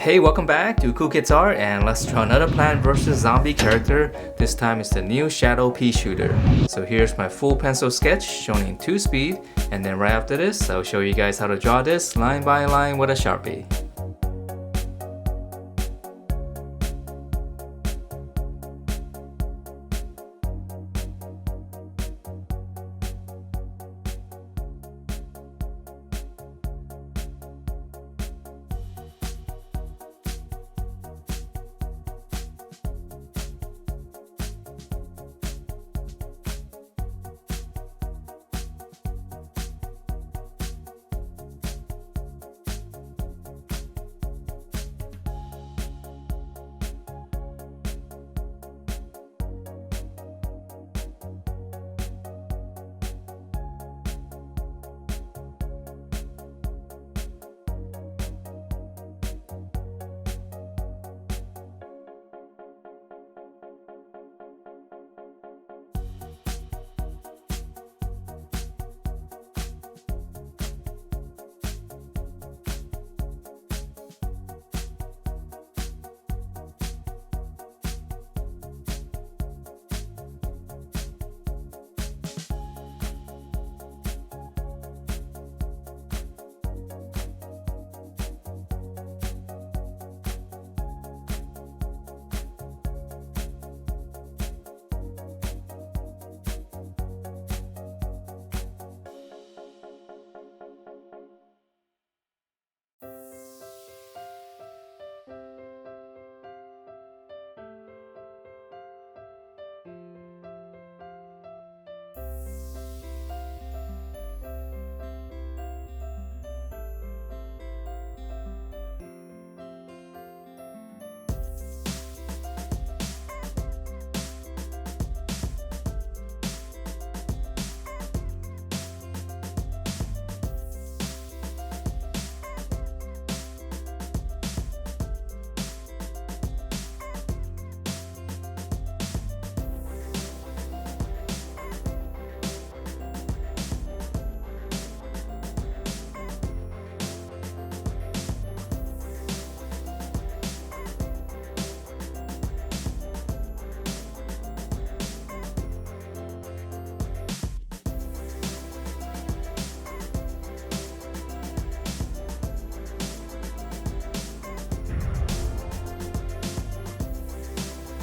Hey, welcome back to Cool Kids Art, and let's draw another Plant vs. Zombie character. This time it's the new Shadow Peashooter. So here's my full pencil sketch shown in 2 speed, and then right after this I'll show you guys how to draw this line by line with a Sharpie.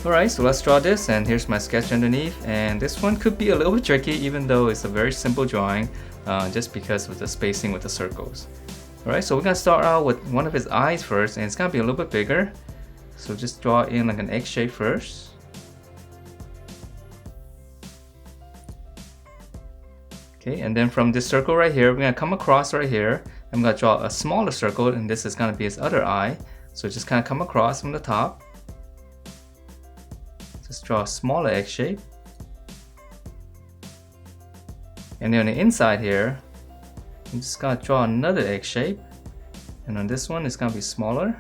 Alright, so let's draw this, and here's my sketch underneath, and this one could be a little bit tricky even though it's a very simple drawing, just because of the spacing with the circles. Alright, so we're going to start out with one of his eyes first, and it's going to be a little bit bigger, so just draw in like an egg shape first. Okay, and then from this circle right here, we're going to come across right here. I'm going to draw a smaller circle, and this is going to be his other eye, so just kind of come across from the top. Just draw a smaller egg shape. And then on the inside here, I'm just gonna draw another egg shape. And on this one, it's gonna be smaller.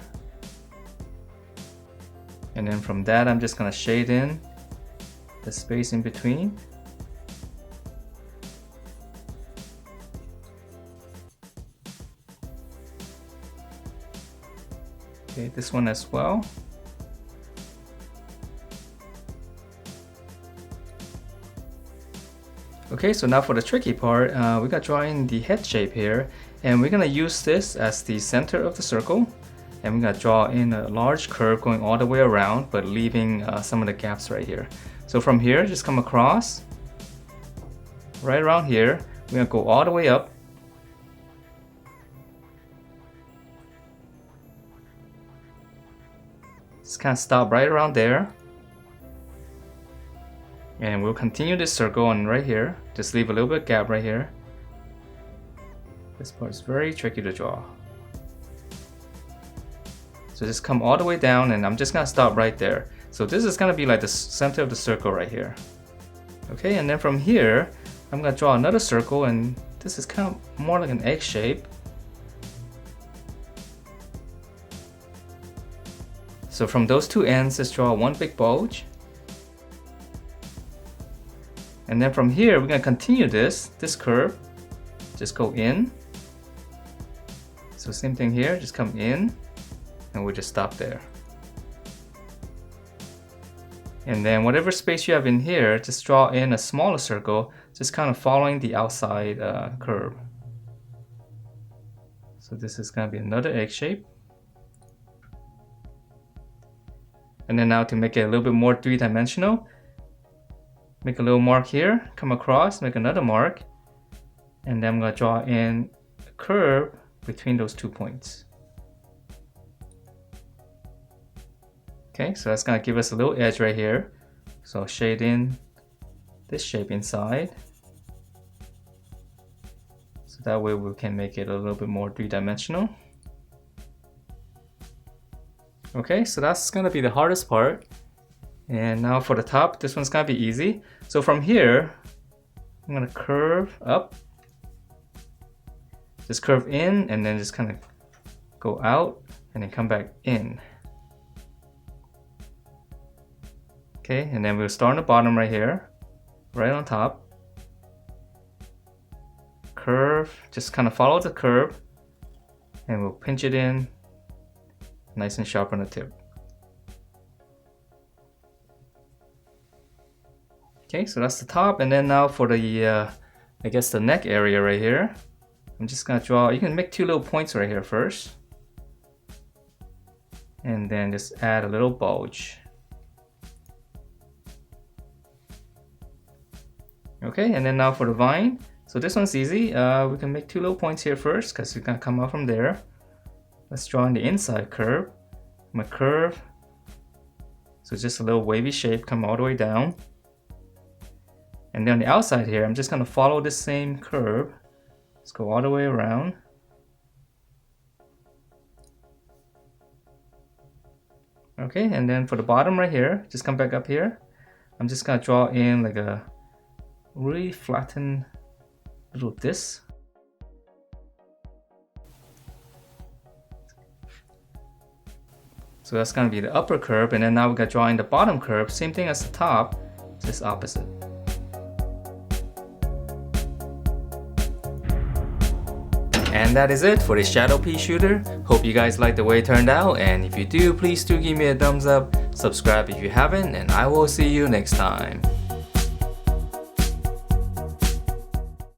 And then from that, I'm just gonna shade in the space in between. Okay, this one as well. Okay, so now for the tricky part, we got to draw in the head shape here, and we're going to use this as the center of the circle, and we're going to draw in a large curve going all the way around, but leaving some of the gaps right here. So from here, just come across, right around here, we're going to go all the way up, just kind of stop right around there. And we'll continue this circle on right here. Just leave a little bit gap right here. This part is very tricky to draw. So just come all the way down, and I'm just gonna stop right there. So this is gonna be like the center of the circle right here. Okay, and then from here, I'm gonna draw another circle, and this is kind of more like an egg shape. So from those two ends, just draw one big bulge. And then from here, we're going to continue this curve. Just go in. So same thing here, just come in. and we'll just stop there. And then whatever space you have in here, just draw in a smaller circle, just kind of following the outside curve. So this is going to be another egg shape. And then now to make it a little bit more three-dimensional, make a little mark here, come across, make another mark, and then I'm going to draw in a curve between those 2 points. Okay, so that's going to give us a little edge right here. So I'll shade in this shape inside. So that way we can make it a little bit more three-dimensional. Okay, so that's going to be the hardest part. And now for the top, this one's going to be easy. So from here, I'm going to curve up. Just curve in and then just kind of go out and then come back in. Okay, and then we'll start on the bottom right here, right on top. Curve, just kind of follow the curve, and we'll pinch it in, nice and sharp on the tip. Okay, so that's the top, and then now for the, I guess the neck area right here, I'm just gonna draw, you can make 2 little points right here first, and then just add a little bulge. Okay, and then now for the vine, so this one's easy. We can make 2 little points here first because we're gonna come out from there. Let's draw in the inside curve. I'm gonna curve, so just a little wavy shape, come all the way down. And then on the outside here, I'm just gonna follow the same curve. Let's go all the way around. Okay, and then for the bottom right here, just come back up here. I'm just gonna draw in like a really flatten little disc. So that's gonna be the upper curve, and then now we're gonna draw in the bottom curve, same thing as the top, just opposite. And that is it for the Shadow Peashooter. Hope you guys like the way it turned out, and if you do, please do give me a thumbs up, subscribe if you haven't, and I will see you next time.